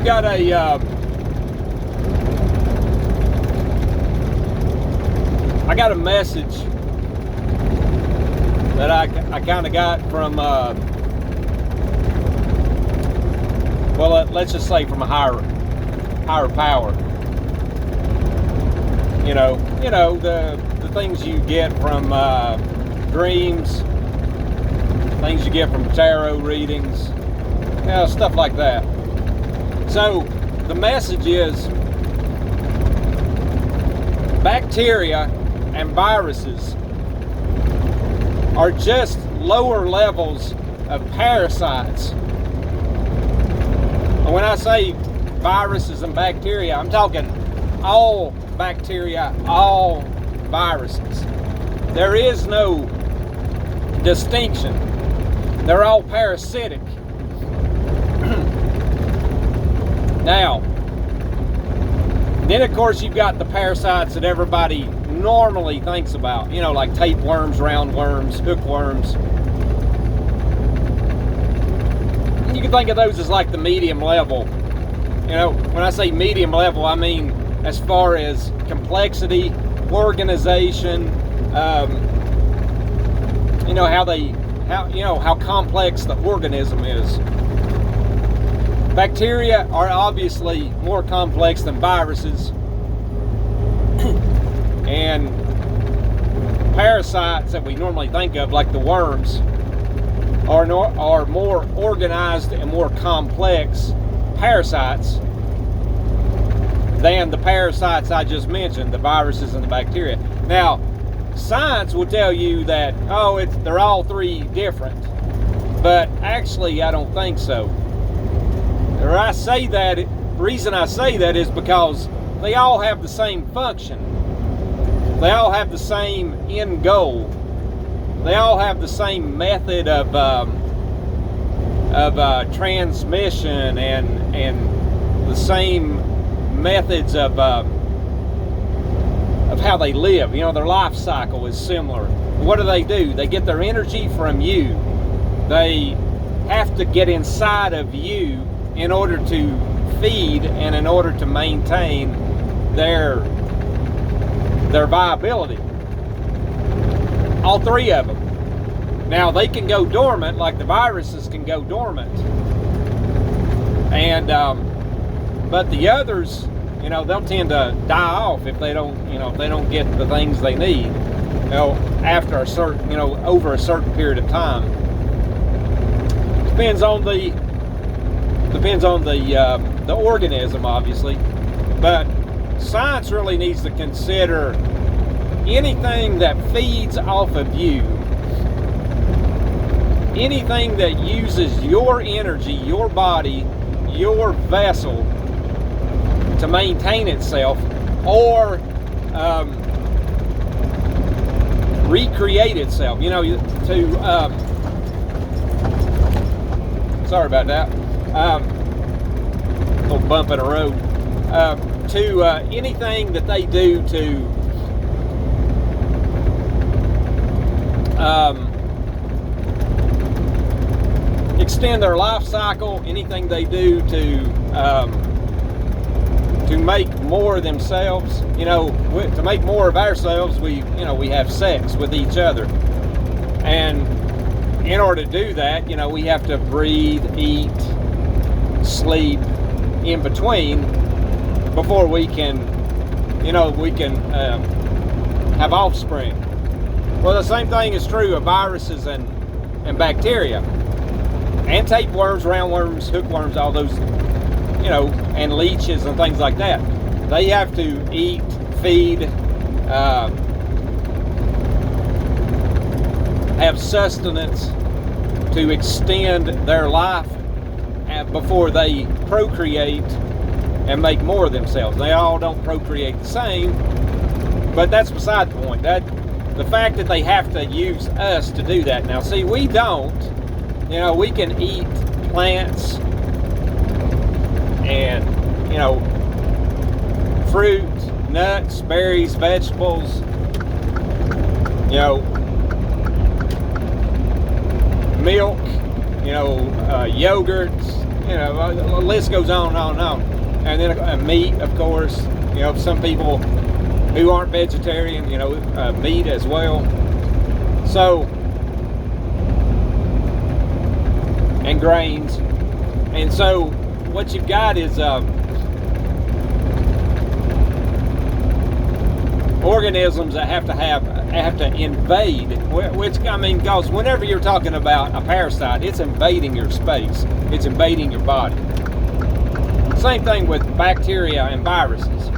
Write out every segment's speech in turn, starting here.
got a I got a message that I kind of got from well, let's just say from a higher power. You know the things you get from dreams, things you get from tarot readings, stuff like that. So the message is bacteria and viruses are just lower levels of parasites. And when I say viruses and bacteria, I'm talking all bacteria, all viruses. There is no distinction. They're all parasitic. Now, then of course you've got the parasites that everybody normally thinks about, like tapeworms, roundworms, hookworms. You can think of those as like the medium level. When I say medium level, I mean as far as complexity, organization, how complex the organism is. Bacteria are obviously more complex than viruses, and parasites that we normally think of, like the worms, are more organized and more complex parasites than the parasites I just mentioned, the viruses and the bacteria. Now, science will tell you that, they're all three different, but actually I don't think so. The reason I say that is because they all have the same function. They all have the same end goal. They all have the same method of transmission and the same methods of how they live. Their life cycle is similar. What do? They get their energy from you. They have to get inside of you in order to feed and in order to maintain their viability. All three of them. Now, they can go dormant, like the viruses can go dormant, and but the others, they'll tend to die off if they don't get the things they need, after a certain, over a certain period of time. Depends on the organism, obviously, but science really needs to consider anything that feeds off of you, anything that uses your energy, your body, your vessel to maintain itself or recreate itself, sorry about that, little bump in the road, to anything that they do to extend their life cycle, anything they do to make more of themselves. To make more of ourselves, we have sex with each other, and in order to do that, we have to breathe, eat, sleep in between before we can have offspring. Well, the same thing is true of viruses and bacteria, and tapeworms, roundworms, hookworms, all those, and leeches and things like that. They have to eat, feed, have sustenance to extend their life before they procreate and make more of themselves. They all don't procreate the same, but that's beside the point. The fact that they have to use us to do that. Now, see, we don't. We can eat plants and, fruit, nuts, berries, vegetables, milk, yogurts, you know, the list goes on and on and on. And then meat, of course, you know, some people who aren't vegetarian, you know, meat as well. So, and grains. And so what you've got is organisms that have to invade, which, I mean, because whenever you're talking about a parasite, it's invading your space, it's invading your body. Same thing with bacteria and viruses.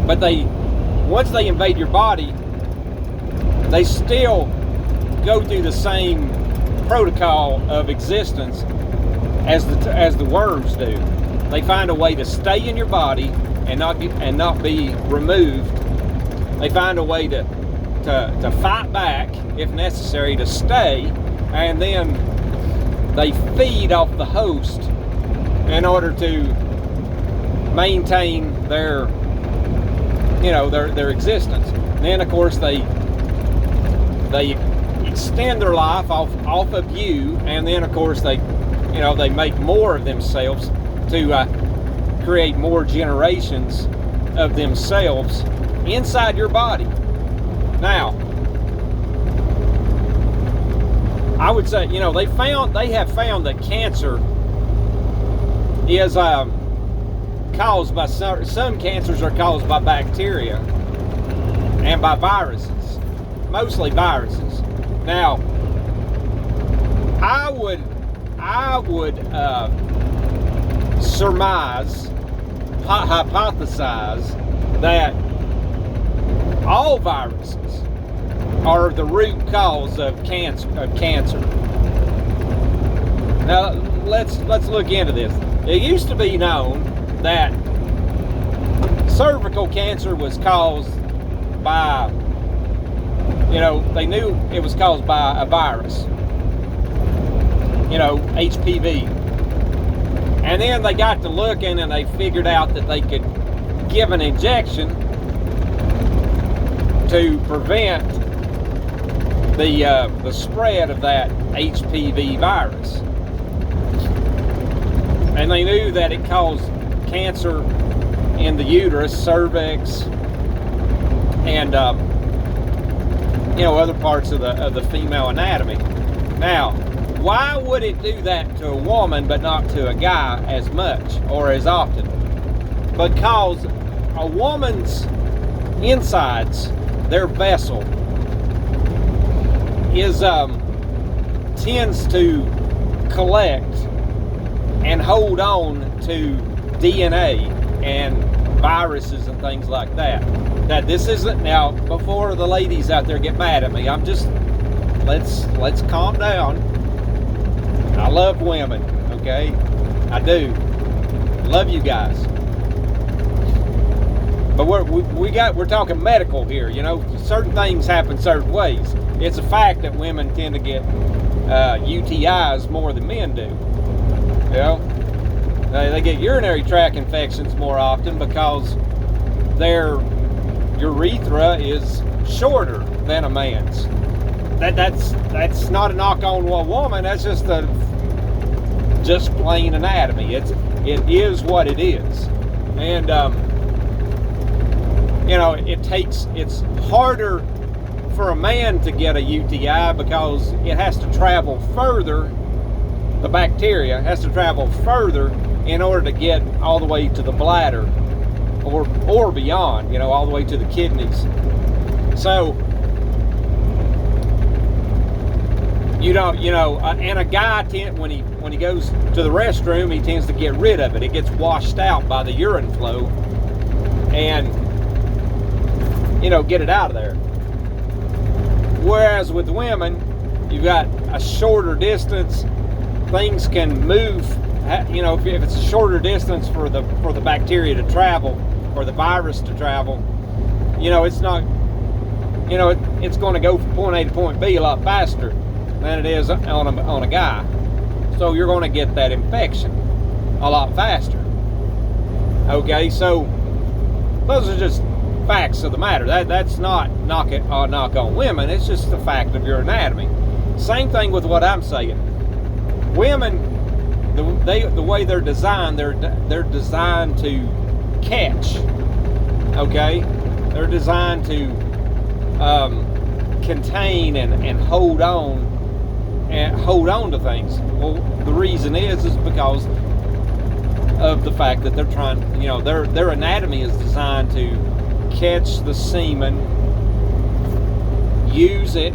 But once they invade your body, they still go through the same protocol of existence as the worms do. They find a way to stay in your body and not be removed. They find a way to fight back if necessary, to stay, and then they feed off the host in order to maintain their existence. And then, of course, they extend their life off of you, and then, of course, they make more of themselves to create more generations of themselves inside your body. Now, I would say, they have found that cancer is caused by some cancers are caused by bacteria and by viruses, mostly viruses. Now, I would hypothesize that all viruses are the root cause of cancer. Now let's look into this. It used to be known that cervical cancer was caused by, they knew it was caused by a virus, HPV. And then they got to looking and they figured out that they could give an injection to prevent the spread of that HPV virus. And they knew that it caused cancer in the uterus, cervix, and other parts of the female anatomy. Now, why would it do that to a woman but not to a guy as much or as often? Because a woman's insides, their vessel, tends to collect and hold on to DNA and viruses and things like that. That this isn't, now, before the ladies out there get mad at me, let's calm down. I love women, okay? I do. Love you guys. But we're talking medical here, certain things happen certain ways. It's a fact that women tend to get UTIs more than men do. They get urinary tract infections more often because their urethra is shorter than a man's. That's not a knock on a woman. That's just plain anatomy. It is what it is, and it's harder for a man to get a UTI because it has to travel further. The bacteria has to travel further in order to get all the way to the bladder or beyond, all the way to the kidneys. So, and a guy when he goes to the restroom, he tends to get rid of it. It gets washed out by the urine flow and, get it out of there. Whereas with women, you've got a shorter distance. Things can move, if it's a shorter distance for the bacteria to travel or the virus to travel, it's not, it's going to go from point A to point B a lot faster than it is on a guy. So you're going to get that infection a lot faster. Okay, so those are just facts of the matter. That's not knock on women. It's just the fact of your anatomy. Same thing with what I'm saying. Women the way they're designed, they're designed to catch. Okay, they're designed to contain and hold on to things. Well, the reason is because of the fact that they're trying. Their anatomy is designed to catch the semen, use it,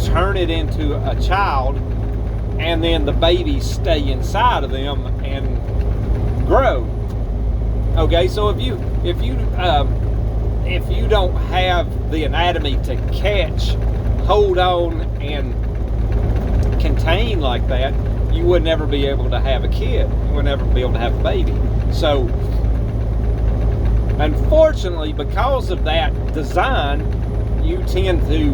turn it into a child, and then the babies stay inside of them and grow. Okay, so if you don't have the anatomy to catch, hold on, and contain like that, you would never be able to have a kid. You would never be able to have a baby. So, unfortunately, because of that design, you tend to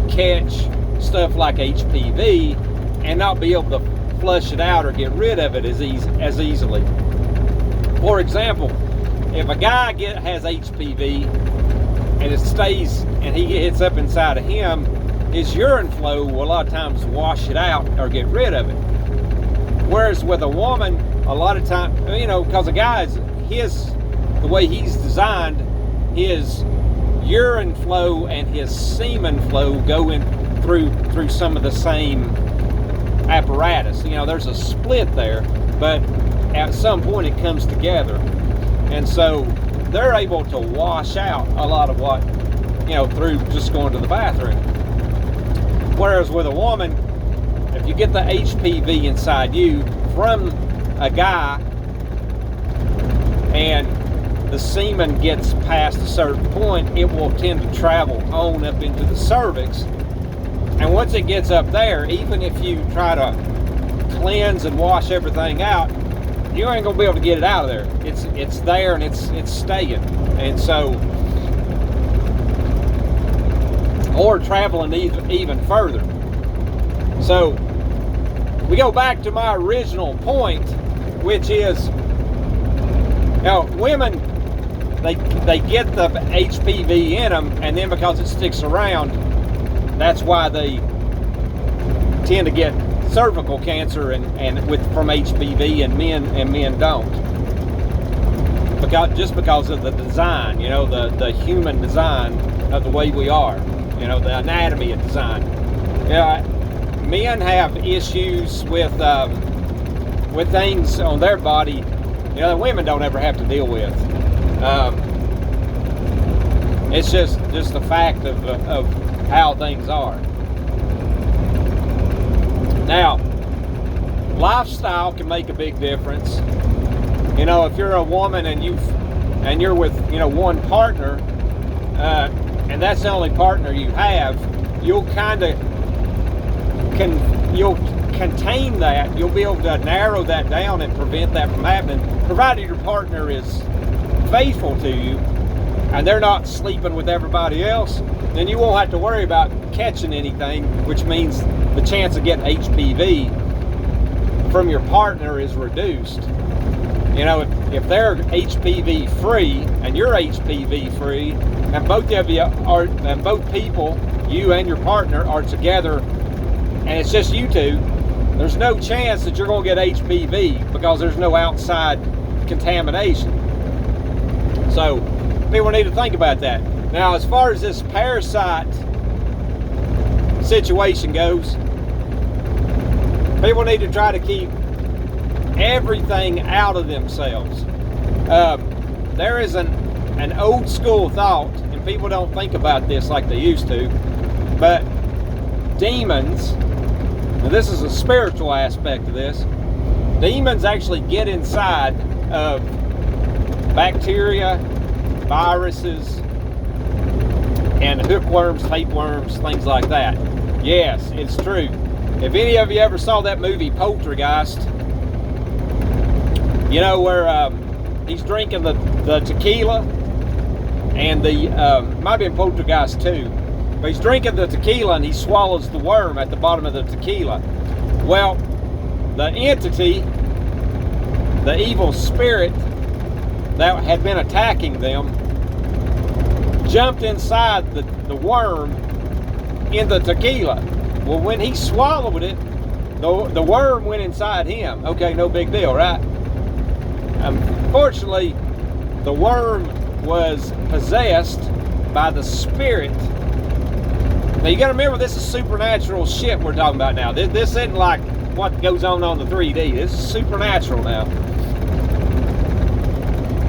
catch stuff like HPV and not be able to flush it out or get rid of it as easily. For example, if a guy has HPV and it stays and he gets up inside of him, his urine flow will a lot of times wash it out or get rid of it. Whereas with a woman, a lot of times, because a guy's the way he's designed, his urine flow and his semen flow go in through some of the same apparatus. There's a split there, but at some point it comes together, and so they're able to wash out a lot of what through just going to the bathroom. Whereas with a woman, if you get the HPV inside you from a guy and the semen gets past a certain point, it will tend to travel on up into the cervix. And once it gets up there, even if you try to cleanse and wash everything out, you ain't gonna be able to get it out of there. It's there and it's staying. And so, or traveling even further. So we go back to my original point, which is, women, they get the HPV in them, and then because it sticks around, that's why they tend to get cervical cancer from HPV, and men don't. Because of the design, the human design of the way we are, the anatomy of design. Men have issues with things on their body, that women don't ever have to deal with. It's just the fact of how things are. Now, lifestyle can make a big difference. If you're a woman and you're with one partner, and that's the only partner you have, you'll contain that. You'll be able to narrow that down and prevent that from happening, provided your partner is faithful to you and they're not sleeping with everybody else. Then you won't have to worry about catching anything, which means the chance of getting HPV from your partner is reduced. If they're HPV free and you're HPV free, and both people, you and your partner, are together, and it's just you two, there's no chance that you're going to get HPV because there's no outside contamination. So people need to think about that. Now, as far as this parasite situation goes, people need to try to keep everything out of themselves. There is an old school thought, and people don't think about this like they used to, but demons, and this is a spiritual aspect of this, demons actually get inside of bacteria, viruses, and hookworms, tapeworms, things like that. Yes, it's true. If any of you ever saw that movie Poltergeist, where he's drinking the tequila, and might be in Poltergeist 2, but he's drinking the tequila and he swallows the worm at the bottom of the tequila. Well, the entity, the evil spirit that had been attacking them, jumped inside the worm in the tequila. Well, when he swallowed it, The worm went inside him. Okay, no big deal, right? Unfortunately, the worm was possessed by the spirit. Now you got to remember, this is supernatural shit we're talking about now. This isn't like what goes on the 3D. This is supernatural now.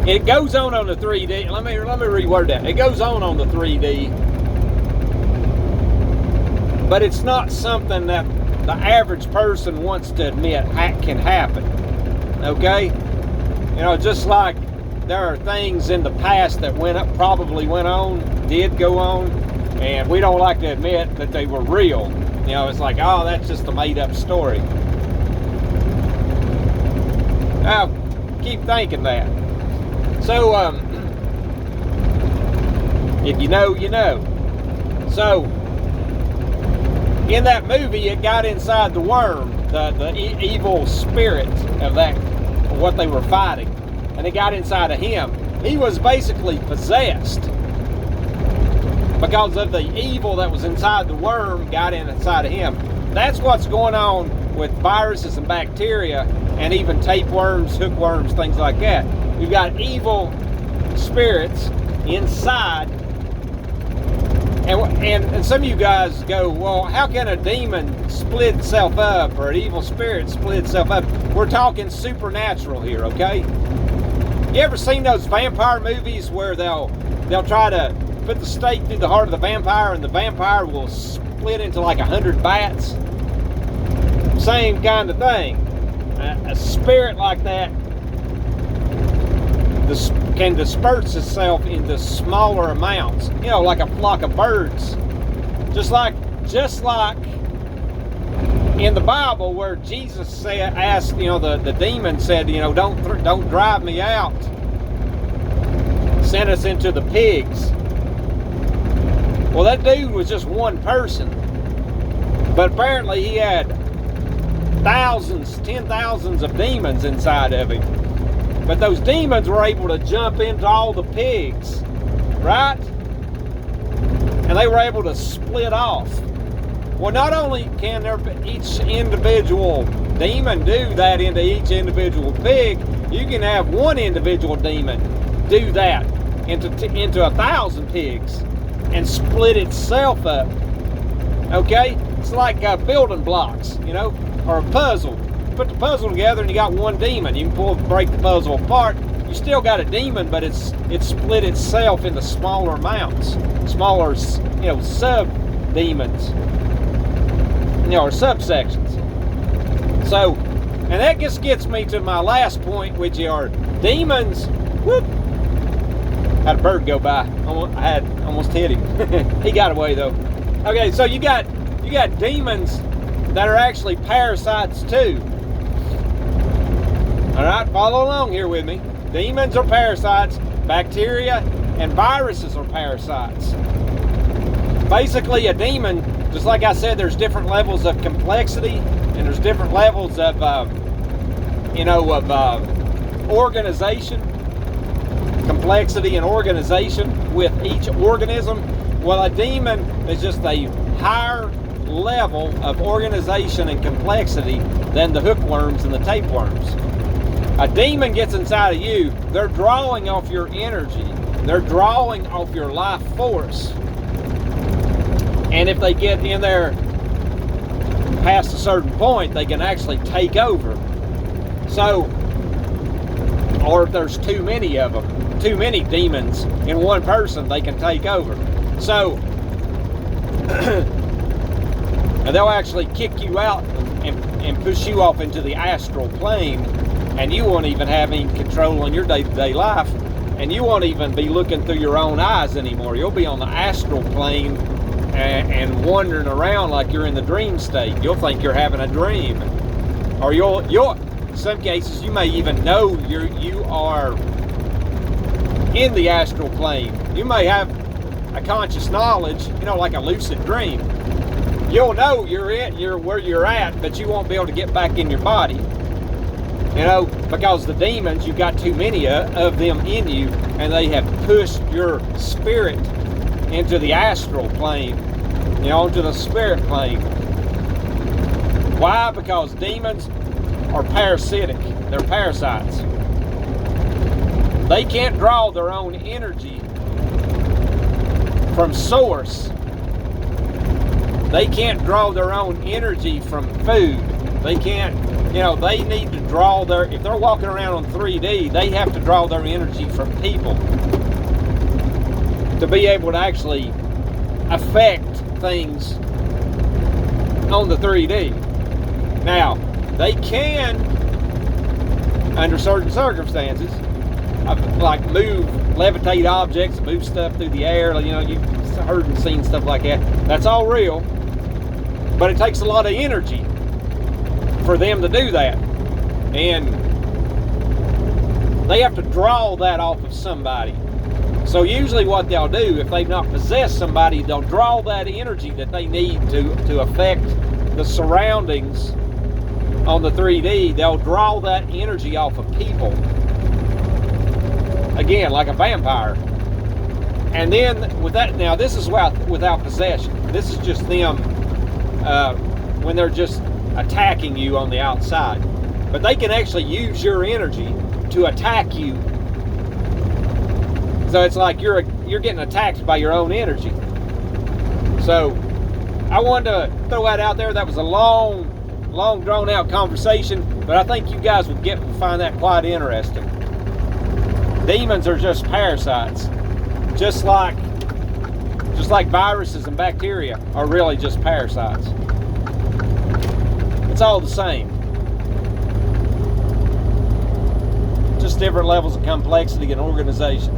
It goes on the 3D. Let me reword that. It goes on the 3D, but it's not something that the average person wants to admit can happen. Okay, you know, just like there are things in the past that probably went on, did go on, and we don't like to admit that they were real. You know, it's like, oh, that's just a made-up story. Now, keep thinking that. So, if you know, you know. So, in that movie, it got inside the worm, the evil spirit of what they were fighting, and it got inside of him. He was basically possessed because of the evil that was inside the worm got inside of him. That's what's going on with viruses and bacteria, and even tapeworms, hookworms, things like that. You've got evil spirits inside. And some of you guys go, well, how can a demon split itself up, or an evil spirit split itself up? We're talking supernatural here, okay? You ever seen those vampire movies where they'll try to put the stake through the heart of the vampire, and the vampire will split into like 100 bats? Same kind of thing. A spirit like that can disperse itself into smaller amounts, you know, like a flock of birds. Just like in the Bible, where Jesus asked, you know, the demon said, you know, don't drive me out. Send us into the pigs. Well, that dude was just one person, but apparently he had thousands, 10,000s of demons inside of him. But those demons were able to jump into all the pigs, right? And they were able to split off. Well, not only can each individual demon do that into each individual pig, you can have one individual demon do that into 1,000 pigs and split itself up. Okay? It's like building blocks, you know, or a puzzle. Put the puzzle together and you got one demon. You can break the puzzle apart. You still got a demon, but it split itself into smaller amounts, smaller, you know, sub-demons, you know, or subsections. So, and that just gets me to my last point, which are demons. Whoop! Had a bird go by. I almost hit him. He got away though. Okay, so you got demons that are actually parasites too. All right, follow along here with me. Demons are parasites. Bacteria and viruses are parasites. Basically, a demon, just like I said, there's different levels of complexity, and there's different levels of, organization, complexity and organization with each organism. Well, a demon is just a higher level of organization and complexity than the hookworms and the tapeworms. A demon gets inside of you, they're drawing off your energy. They're drawing off your life force. And if they get in there past a certain point, they can actually take over. So, or if there's too many of them, too many demons in one person, they can take over. So, they'll actually kick you out and push you off into the astral plane, and you won't even have any control on your day-to-day life, and you won't even be looking through your own eyes anymore. You'll be on the astral plane and wandering around like you're in the dream state. You'll think you're having a dream, or you'll in some cases you may even know you are in the astral plane. You may have a conscious knowledge, you know, like a lucid dream. You'll know you're where you're at, but you won't be able to get back in your body. You know, because the demons, you've got too many of them in you, and they have pushed your spirit into the astral plane, you know, into the spirit plane. Why? Because demons are parasitic. They're parasites. They can't draw their own energy from source. They can't draw their own energy from food. They can't, they need to draw if they're walking around on 3D, they have to draw their energy from people to be able to actually affect things on the 3D. Now, they can, under certain circumstances, like levitate objects, move stuff through the air. You've heard and seen stuff like that. That's all real, but it takes a lot of energy for them to do that, and they have to draw that off of somebody. So usually what they'll do, if they've not possessed somebody, they'll draw that energy that they need to affect the surroundings on the 3D. They'll draw that energy off of people. Again, like a vampire. And then with that, now this is without possession. This is just them when they're just attacking you on the outside. But they can actually use your energy to attack you. So it's like you're getting attacked by your own energy. So I wanted to throw that out there. That was a long drawn out conversation, but I think you guys would find that quite interesting. Demons are just parasites, just like viruses and bacteria are really just parasites. It's all the same, just different levels of complexity and organization.